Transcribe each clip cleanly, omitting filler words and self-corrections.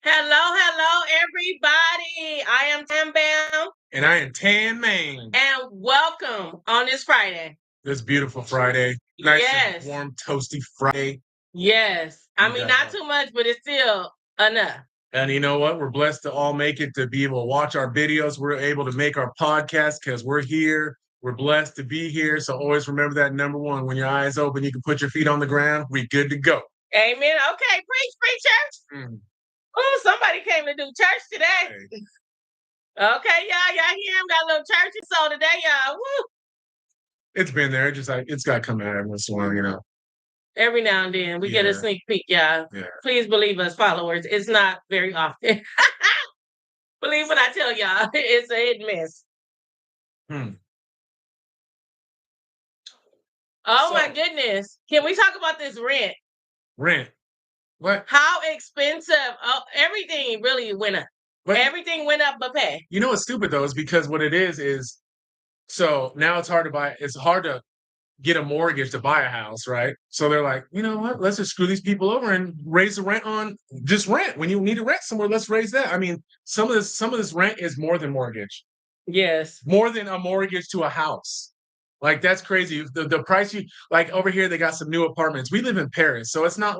Hello, everybody. I am Tam Bam, And I am Tan Man. and welcome on this Friday. This beautiful Friday. Nice Yes. and warm, toasty Friday. Yes. I You mean, got not that. too much, but it's still enough. And you know what? We're blessed to all make it to be able to watch our videos. We're able to make our podcast because we're here. We're blessed to be here. So always remember that number one. When your eyes open, you can put your feet on the ground. We good to go. Amen. Okay, preach, church. Mm. Oh, somebody came to do church today. Hey. Okay, y'all hear him? Got a little churchy soul today, y'all. Woo. It's been there. Just like it's got to come out every once in a while. Every now and then we get a sneak peek, y'all. Yeah. Please believe us, followers. It's not very often. Believe what I tell y'all. It's a hit and miss. Oh my goodness. Can we talk about this rent? Rent. What? How expensive? Oh, everything really went up. Everything went up but pay. You know what's stupid though is because what it is so now it's hard to buy. It's hard to get a mortgage to buy a house, right? So they're like, you know what? Let's just screw these people over and raise the rent on just rent. When you need to rent somewhere, let's raise that. I mean, some of this rent is more than mortgage. Yes. More than a mortgage to a house. Like that's crazy. The price you like over here, they got some new apartments. We live in Paris, so it's not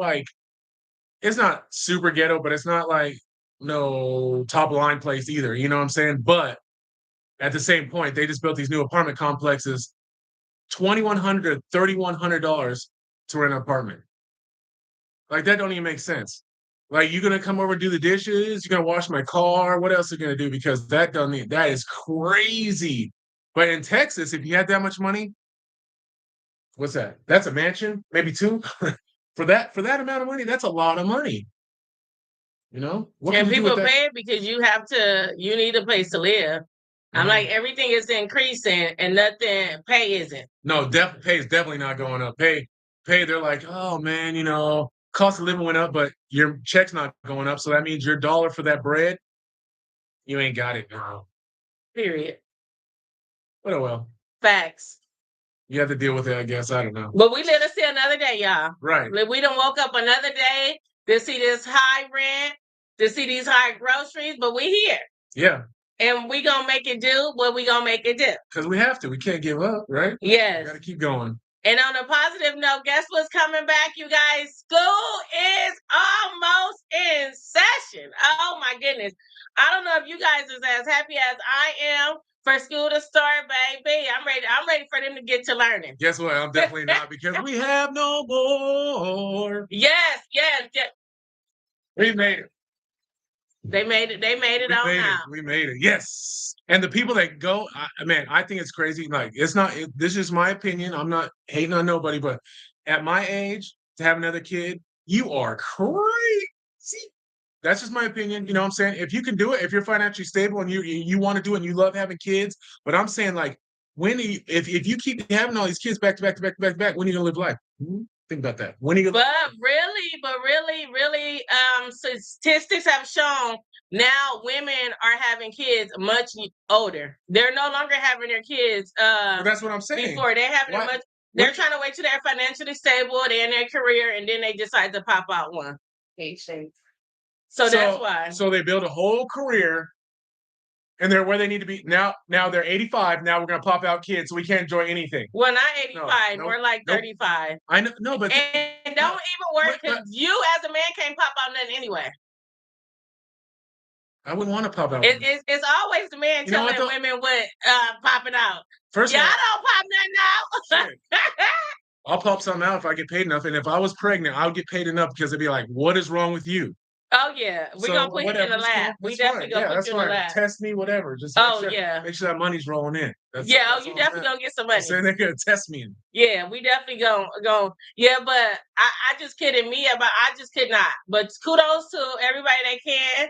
super ghetto, but it's not like no top line place either. You know what I'm saying? But at the same point, they just built these new apartment complexes, $2,100, $3,100 to rent an apartment. Like that don't even make sense. Like you're gonna come over and do the dishes, you're gonna wash my car. What else are you gonna do? Because that is crazy. But in Texas, if you had that much money, what's that? That's a mansion, maybe two. for that amount of money, that's a lot of money. You know? What and people pay it because you need a place to live. I'm like, everything is increasing and pay isn't. No, pay is definitely not going up. Pay, they're like, oh man, cost of living went up, but your check's not going up. So that means your dollar for that bread, you ain't got it now. Period. But oh well. Facts. You have to deal with it, I guess. I don't know. But we live to see another day, y'all. Right. Like, we done woke up another day to see this high rent, to see these high groceries, but we here. Yeah. And we gonna make it do what we gonna make it do. Because we have to. We can't give up, right? Yes. We gotta keep going. And on a positive note, guess what's coming back, you guys? School is almost in session. Oh my goodness. I don't know if you guys is as happy as I am for school to start, baby. I'm ready for them to get to learning. Guess what? I'm definitely not because we have no more. Yes. We made it. They made it on out. We made it. Yes. And the people that go, I think it's crazy. Like, this is my opinion. I'm not hating on nobody, but at my age, to have another kid, you are crazy. That's just my opinion. You know what I'm saying? If you can do it, if you're financially stable and you want to do it and you love having kids, but I'm saying like, if you keep having all these kids back to back, when are you gonna live life? Think about that. When are you gonna But really, statistics have shown now women are having kids much older. They're no longer having their kids. Well, that's what I'm saying. Before they're having them much. They're trying to wait till they're financially stable, they're in their career, and then they decide to pop out one. So that's why. So they build a whole career, and they're where they need to be now. Now they're 85. Now we're gonna pop out kids, so we can't enjoy anything. Well, not 85. We're like 35. I know, no, but and don't even worry because you as a man can't pop out nothing anyway. I wouldn't want to pop out. It's always the man telling women what popping out. First of all, I don't pop nothing out. I'll pop something out if I get paid enough, and if I was pregnant, I'll get paid enough because they'd be like, "What is wrong with you?" Oh yeah, we're gonna put you in the lab. We definitely gonna put you in the lab. Test me, whatever. Just make sure that money's rolling in. You definitely gonna get some money. So they're gonna test me. Yeah, we definitely gonna. Yeah, but I just kidding me about. I just could not. But kudos to everybody that can.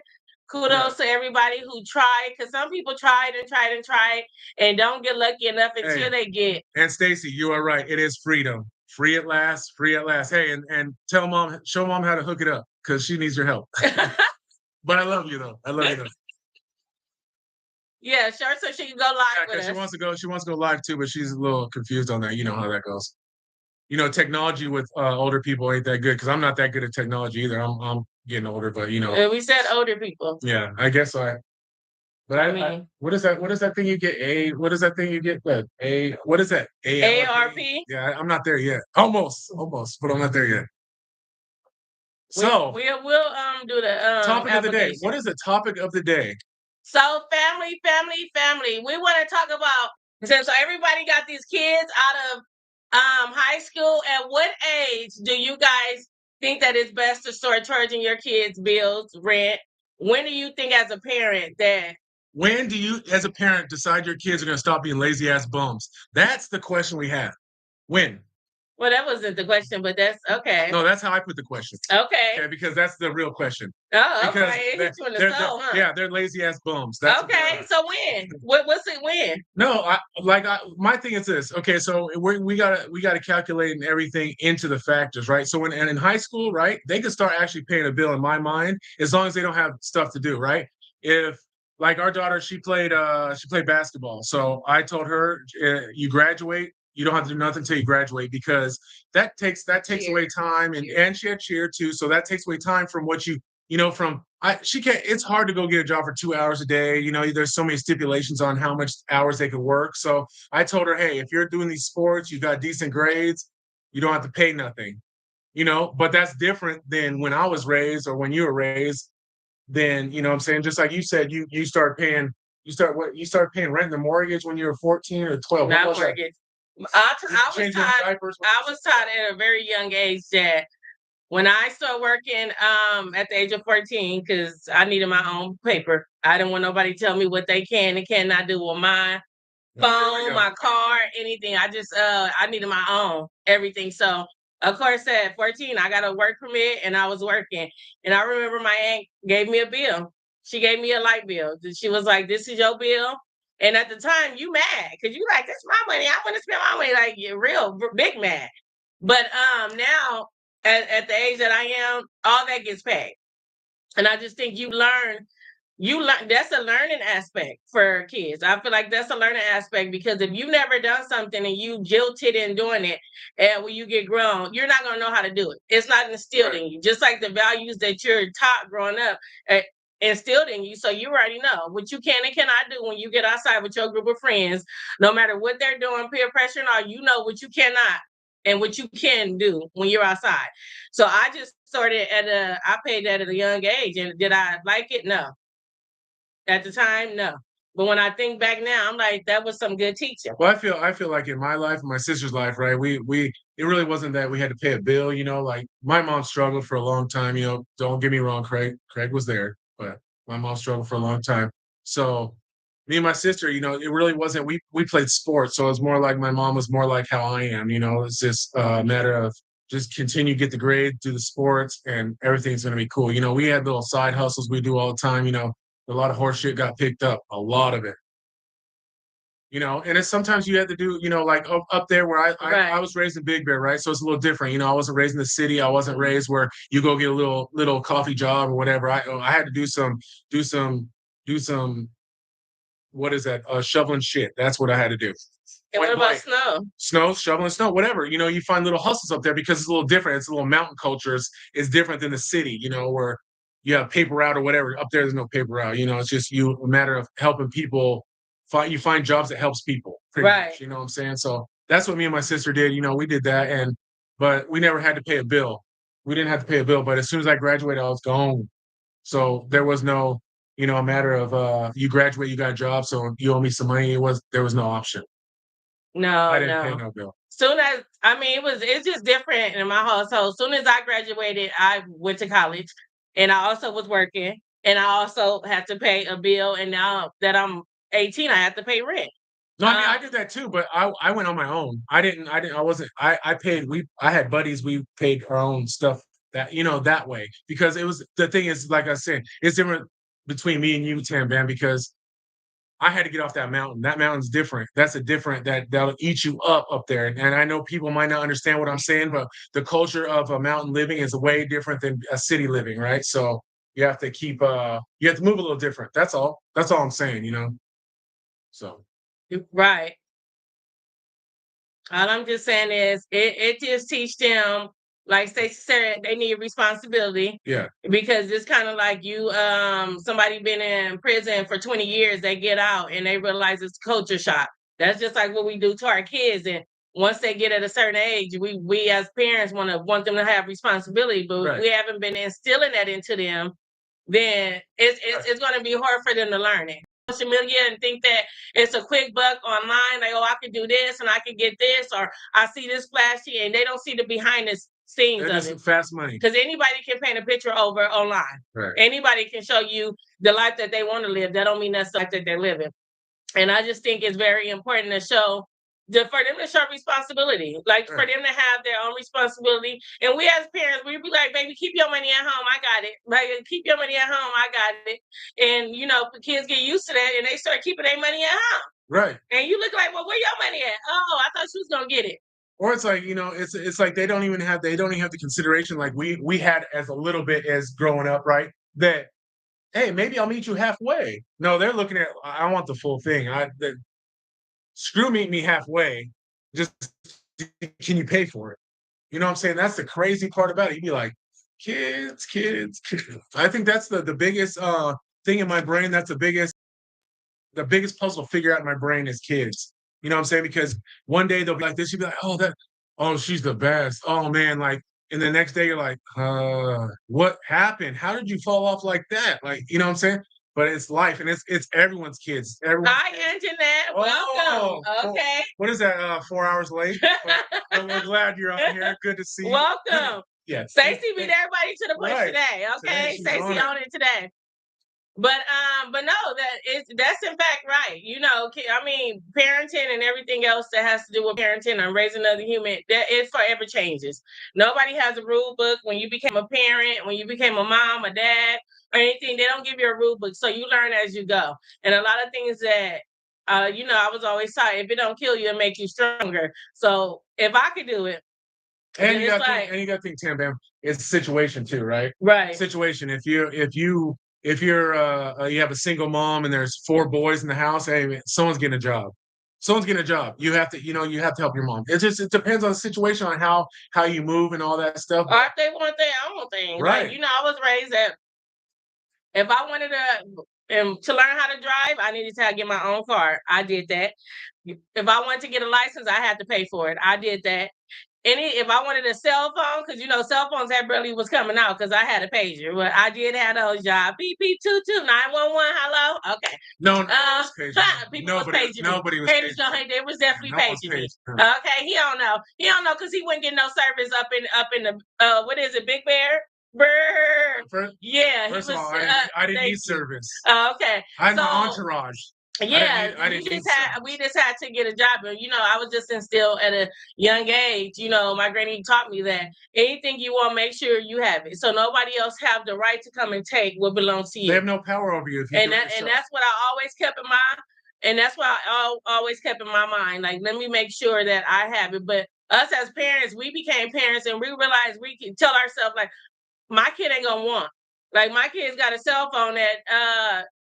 Kudos to everybody who tried, because some people tried and don't get lucky enough until they get. And Stacy, you are right. It is freedom. Free at last. Hey, and show mom how to hook it up because she needs your help. But I love you though. Yeah, sure. So she can go live with us. She wants to go live too, but she's a little confused on that. You know how that goes. technology with older people ain't that good because I'm not that good at technology either. I'm getting older, but We said older people. yeah, I guess I. But I I mean, what is that? What is that thing you get? What is that thing you get? What is that? AARP. Yeah, I'm not there yet. Almost, but I'm not there yet. We, So, we'll do the topic of the day. application. What is the topic of the day? So family. We want to talk about since everybody got these kids out of high school. At what age do you guys think that it's best to start charging your kids bills, rent? When do you think, as a parent, that When do you, as a parent, decide your kids are going to stop being lazy ass bums? That's the question we have. When? well, that wasn't the question, but that's okay. No, that's how I put the question. Okay. Okay, because that's the real question. Oh, Because okay. It hit you in the soul, huh? yeah, they're lazy ass bums. That's Okay. So when? What's it when? No, my thing is this. Okay, so we gotta calculate and everything into the factors, right? So in high school, right, they could start actually paying a bill in my mind as long as they don't have stuff to do, right? If like our daughter, she played basketball, so I told her, you graduate, you don't have to do nothing until you graduate because that takes away time, and she had cheer too, so that takes away time from what from she can't, it's hard to go get a job for 2 hours a day. There's so many stipulations on how much hours they could work. So I told her, hey, if you're doing these sports, you got decent grades, you don't have to pay nothing. But that's different than when I was raised or when you were raised. Then what I'm saying, just like you said, you start paying rent and the mortgage when you were 14 or 12. Not mortgage. I was taught at a very young age that when I started working at the age of 14, because I needed my own paper. I didn't want nobody to tell me what they can and cannot do with my phone, my car, anything. I needed my own everything. So of course at 14, I got a work permit and I was working. And I remember my aunt gave me a bill. She gave me a light bill. She was like, "This is your bill." And at the time, you mad because you like, "This is my money. I want to spend my money." Like, you're real big mad. But now at the age that I am, all that gets paid. And I just think you learn that's a learning aspect for kids. I feel like that's a learning aspect because if you've never done something and you guilted in doing it, and when you get grown, you're not gonna know how to do it. It's not instilled in you. Just like the values that you're taught growing up instilled in you. So you already know what you can and cannot do when you get outside with your group of friends, no matter what they're doing, peer pressure and all, you know what you cannot and what you can do when you're outside. So I just started I paid that at a young age. And did I like it? No. At the time, no. But when I think back now, I'm like, that was some good teaching. Well, I feel like in my life and my sister's life, right? We it really wasn't that we had to pay a bill. Like my mom struggled for a long time. Don't get me wrong, Craig was there, but my mom struggled for a long time. So me and my sister, it really wasn't. We played sports, so it's more like my mom was more like how I am. It's just a matter of just continue, get the grade, do the sports, and everything's gonna be cool. We had little side hustles we do all the time. A lot of horse shit got picked up, a lot of it. And it's sometimes you have to do, like up there where I was raised in Big Bear, right? So it's a little different. I wasn't raised in the city. I wasn't raised where you go get a little coffee job or whatever. I had to do some what is that? Shoveling shit. That's what I had to do. And what about snow? Snow, shoveling snow, whatever. You find little hustles up there because it's a little different. It's a little mountain culture. It's different than the city, where you have paper route or whatever. Up there's no paper route. It's just a matter of helping people. You find jobs that helps people. Pretty Right. much, you know what I'm saying? So that's what me and my sister did. We did that, but we never had to pay a bill. We didn't have to pay a bill. But as soon as I graduated, I was gone. So there was no, a matter of you graduate, you got a job, so you owe me some money. There was no option. No, I didn't pay no bill. It's just different in my household. Soon as I graduated, I went to college and I also was working and I also had to pay a bill. And now that I'm 18, I have to pay rent. No, I mean I did that too, but I went on my own. I had buddies, we paid our own stuff that way. Because the thing is, like I said, it's different between me and you, Tam Bam, because I had to get off that mountain. That mountain's different. That's a different that'll eat you up there. And I know people might not understand what I'm saying, but the culture of a mountain living is way different than a city living, right? So you have to you have to move a little different. That's all. That's all I'm saying, So Right. All I'm just saying is it just teach them, like Stacey said, they need responsibility. Yeah. Because it's kind of like you, somebody been in prison for 20 years, they get out and they realize it's culture shock. That's just like what we do to our kids. And once they get at a certain age, we as parents want them to have responsibility, but Right. we haven't been instilling that into them, then it's going to be hard for them to learn it. Social media and think that it's a quick buck online, like, oh, I can do this and I can get this, or I see this flashy, and they don't see the behind the scenes That of is it. fast money. Because anybody can paint a picture over online. Right. Anybody can show you the life that they want to live. That don't mean that's the life that they're living. And I just think it's very important to show for them to show responsibility, like for Right. them to have their own responsibility. And we as parents, we be like, baby, keep your money at home. I got it. Like, keep your money at home. I got it. And you know, kids get used to that and they start keeping their money at home. Right. And you look like, well, where your money at? Oh, I thought she was gonna get it. Or it's like, you know, it's like they don't even have the consideration like we had as a little bit as growing up, right? That, hey, maybe I'll meet you halfway. No, they're looking at, I want the full thing. Screw meet me halfway. Just, can you pay for it? You know what I'm saying? That's the crazy part about it. You'd be like, kids. I think that's the biggest thing in my brain. That's the biggest puzzle to figure out in my brain is kids. You know what I'm saying? Because one day they'll be like this, you'll be like, oh, she's the best. Oh man, like, and the next day you're like, what happened? How did you fall off like that? Like, you know what I'm saying? But it's life, and it's everyone's kids. Hi, Anjanette. Welcome. Okay. What is that? 4 hours late? But we're glad you're on here. Good to see you. Welcome. Yes. Stacey beat everybody to the punch Right. today. Okay, Today she's Stacey on on it today. But no, that's in fact right. You know, I mean, parenting and everything else that has to do with parenting and raising another human, that it forever changes. Nobody has a rule book. When you became a parent, when you became a mom, a dad, or anything, they don't give you a rule book. So you learn as you go. And a lot of things that you know, I was always taught, if it don't kill you, it make you stronger. So if I could do it, and you got to think, Tam Bam, it's situation too, right? Right. Situation. If you have a single mom and there's 4 boys in the house, hey, man, someone's getting a job. Someone's getting a job. You have to help your mom. It depends on the situation, on how you move and all that stuff. Or if they want their own thing. Right. Like, you know, I was raised that if I wanted to learn how to drive, I needed to get my own car. I did that. If I wanted to get a license, I had to pay for it. I did that. If I wanted a cell phone, because you know cell phones that barely was coming out, because I had a pager, but I did have those jobs. Beep beep 22 911. Hello, okay. No, people was paging. Nobody was paging. They was definitely paging me. Okay, he don't know because he wouldn't get no service up in the what is it, Big Bear? Brr. Yeah, first of all, I didn't need service. Okay, I had my entourage. Yeah, we just had to get a job, and you know, I was just instilled at a young age. You know, my granny taught me that anything you want, make sure you have it. So nobody else have the right to come and take what belongs to you. They have no power over you. And that's what I always kept in mind, and that's what I always kept in my mind. Like, let me make sure that I have it. But us as parents, we became parents, and we realized we can tell ourselves like, my kid ain't gonna want. Like, my kid's got a cell phone at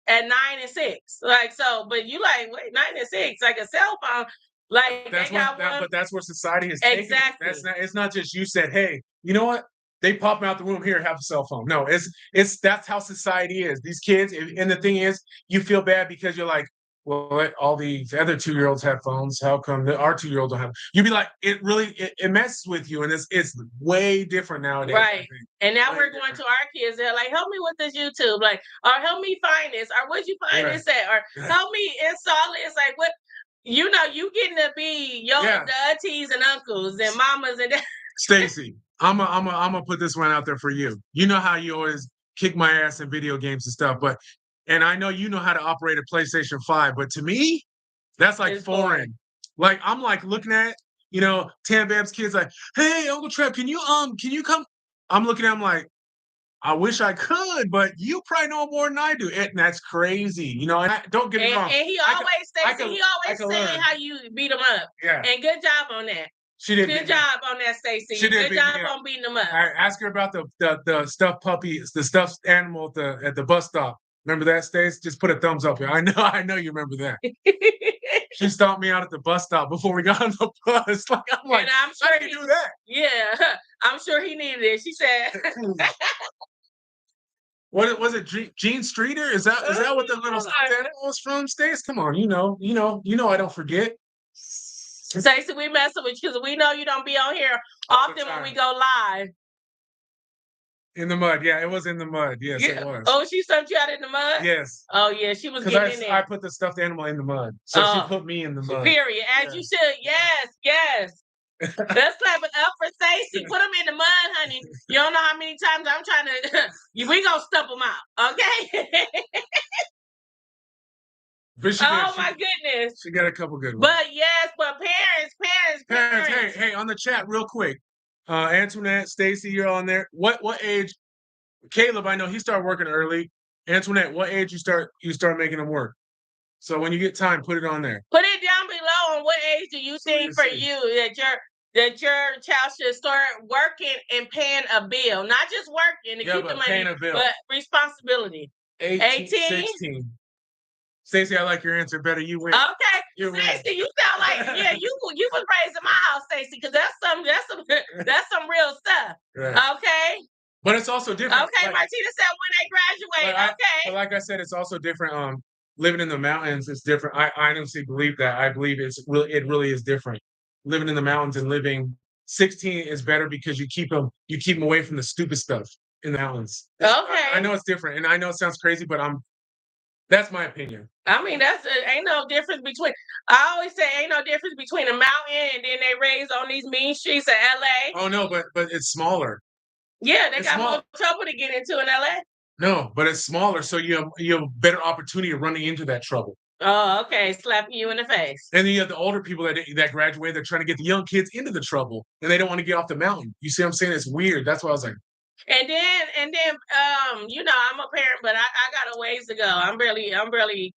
9 and 6. Like, so, but you like, wait, 9 and 6, like a cell phone. Like, but that's what society has taken. Exactly. It's not just you said, hey, you know what? They pop out the room here, have a cell phone. No, that's how society is. These kids, and the thing is, you feel bad because you're like, well, all these other 2-year-olds have phones. How come our 2-year-olds don't have? You'd be like, it really messes with you, and it's way different nowadays. Right. And now we're going to our kids. They're like, help me with this YouTube, like, or help me find this, or where'd you find this at, or help me install it. It's like, what? You know, you getting to be the aunties and uncles and mamas and Stacey, I'm gonna put this one out there for you. You know how you always kick my ass in video games and stuff, and I know you know how to operate a PlayStation 5, but to me, that's like foreign. Like, I'm like looking at, you know, Tam Bam's kids like, hey, Uncle Trev, can you come? I'm looking at him like, I wish I could, but you probably know more than I do. And that's crazy. You know, and don't get me wrong. And he always saying how you beat him up. Yeah. And good job on that. She did. Good job on that, Stacey. Good job on beating them up. All right, ask her about the stuffed puppy, the stuffed animal at the bus stop. Remember that, Stace? Just put a thumbs up here. I know you remember that. She stopped me out at the bus stop before we got on the bus. Like I'm like, And I'm how sure do you do that? Yeah, I'm sure he needed it. She said, What was it? Gene Streeter? Is that what the little stuffed animal was from? Stace? Come on, you know. I don't forget. Stacey, we messing with you because we know you don't be on here often when we go live. In the mud, yeah, it was in the mud. Yes, Yeah. it was. Oh, she stuffed you out in the mud? Yes. Oh, yeah, she was getting in there. I put the stuffed animal in the mud, so she put me in the mud. Period. As you should. Yes. Let's clap it up for Stacey. Put them in the mud, honey. You don't know how many times I'm trying to. We gonna stump them out, okay? My goodness. She got a couple good ones. But yes, but parents. Hey, on the chat, real quick. Antoinette, Stacey, you're on there. What age? Caleb, I know he started working early. Antoinette, what age you start making them work? So when you get time, put it on there. Put it down below on what age do you think for you that your child should start working and paying a bill, not just working to keep the money, but responsibility. 18? 16. Stacey, I like your answer better. You win. Okay, Stacey, you sound like you was raised in my house, Stacey, because that's some real stuff. Right. Okay. But it's also different. Okay, Martina said when they graduate. But like I said, it's also different. Living in the mountains is different. I honestly believe that. I believe it really is different. Living in the mountains and living 16 is better because you keep them away from the stupid stuff in the mountains. Okay. I know it's different, and I know it sounds crazy, but that's my opinion. I mean, ain't no difference between. I always say ain't no difference between a mountain and then they raised on these mean streets of LA. Oh no, but it's smaller. Yeah, they got more trouble to get into in LA. No, but it's smaller, so you have a better opportunity of running into that trouble. Oh, okay, slapping you in the face. And then you have the older people that graduate. They're trying to get the young kids into the trouble, and they don't want to get off the mountain. You see what I'm saying? It's weird. That's why I was like. And then, I'm a parent, but I got a ways to go. I'm barely, I'm barely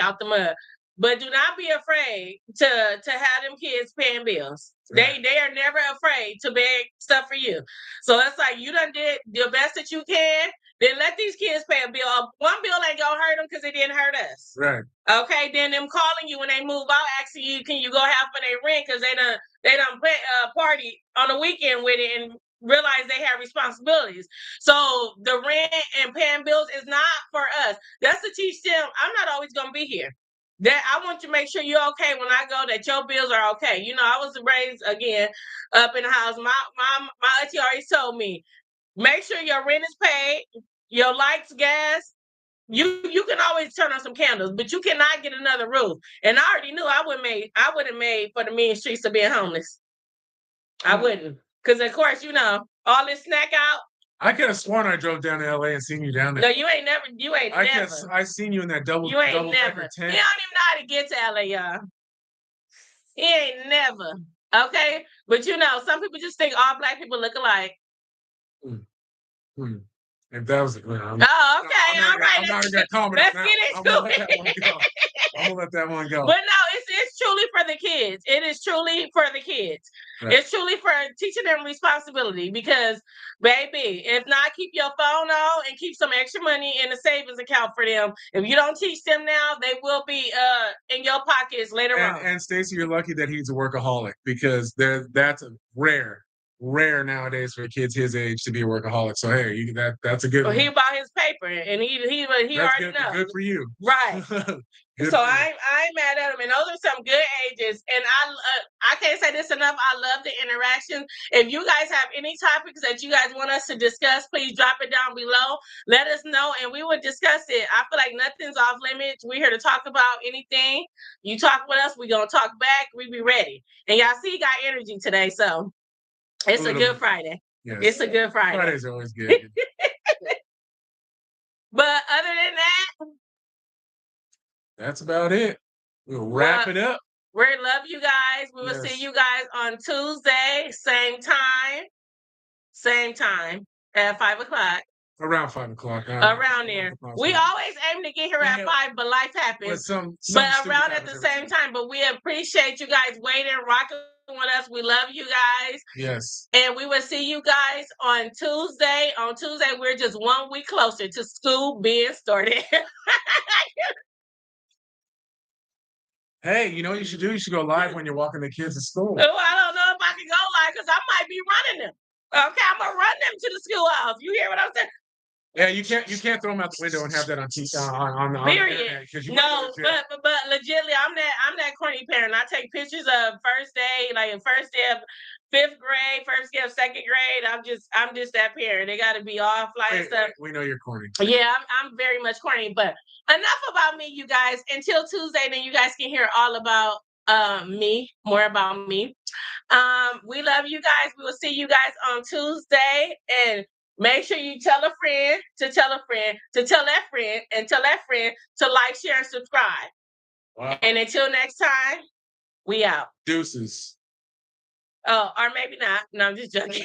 out the mud. But do not be afraid to have them kids paying bills. Right. They are never afraid to beg stuff for you. So it's like you done did the best that you can. Then let these kids pay a bill. One bill ain't gonna hurt them because it didn't hurt us. Right. Okay. Then them calling you when they move out, asking you, can you go half of their rent because they done pay party on the weekend with it and realize they have responsibilities. So the rent and paying bills is not for us. That's to teach them I'm not always gonna be here. That I want you to make sure you're okay when I go, that your bills are okay. I was raised again up in the house. My auntie always told me, make sure your rent is paid, your lights, gas. You can always turn on some candles, but you cannot get another roof. And I already knew I would have made for the mean streets of being homeless. I wouldn't. Because of course, all this snack out. I could have sworn I drove down to LA and seen you down there. No, you ain't never. I seen you in that double. You ain't double never. tent. He don't even know how to get to LA, y'all. He ain't never. Okay, but some people just think all Black people look alike. If that was, okay, all right. I'm not gonna comment. Let's get into it. I'm gonna let that one go. But no, it's truly for the kids. It is truly for the kids. Right. It's truly for teaching them responsibility because, baby, if not, keep your phone on and keep some extra money in the savings account for them. If you don't teach them now, they will be in your pockets later on. And Stacey, you're lucky that he's a workaholic because that's rare nowadays for kids his age to be a workaholic. So hey, that's a good. Well, he bought his paper and he already knows. Good for you. Right. So I'm mad at him, and those are some good ages. And I can't say this enough. I love the interaction. If you guys have any topics that you guys want us to discuss, please drop it down below. Let us know, and we will discuss it. I feel like nothing's off limits. We're here to talk about anything. You talk with us, we're gonna talk back. We be ready. And y'all see, got energy today, so it's a good Friday. Yes. It's a good Friday. Friday's always good. But other than that. That's about it. We'll wrap it up. We love you guys. We will see you guys on Tuesday, same time at 5:00. Around 5:00. Around there. We always aim to get here at 5, but life happens. But around at the same time. But we appreciate you guys waiting, rocking with us. We love you guys. Yes. And we will see you guys on Tuesday. On Tuesday, we're just 1 week closer to school being started. Hey, you know what you should do? You should go live when you're walking the kids to school. Oh, I don't know if I can go live because I might be running them. Okay, I'm gonna run them to the schoolhouse. You hear what I'm saying? Yeah, you can't throw them out the window and have that on the Period. internet because you might go No, to jail. but legitly, I'm that corny parent. I take pictures of first day, like first day of fifth grade, first day of second grade. I'm just that parent. They got to be all fly and stuff. We know you're corny. Yeah, I'm very much corny. But enough about me, you guys. Until Tuesday, then you guys can hear all about me, more about me. We love you guys. We will see you guys on Tuesday. And make sure you tell a friend to tell a friend to tell that friend and tell that friend to like, share, and subscribe. Wow. And until next time, we out. Deuces. Oh, or maybe not. No, I'm just joking.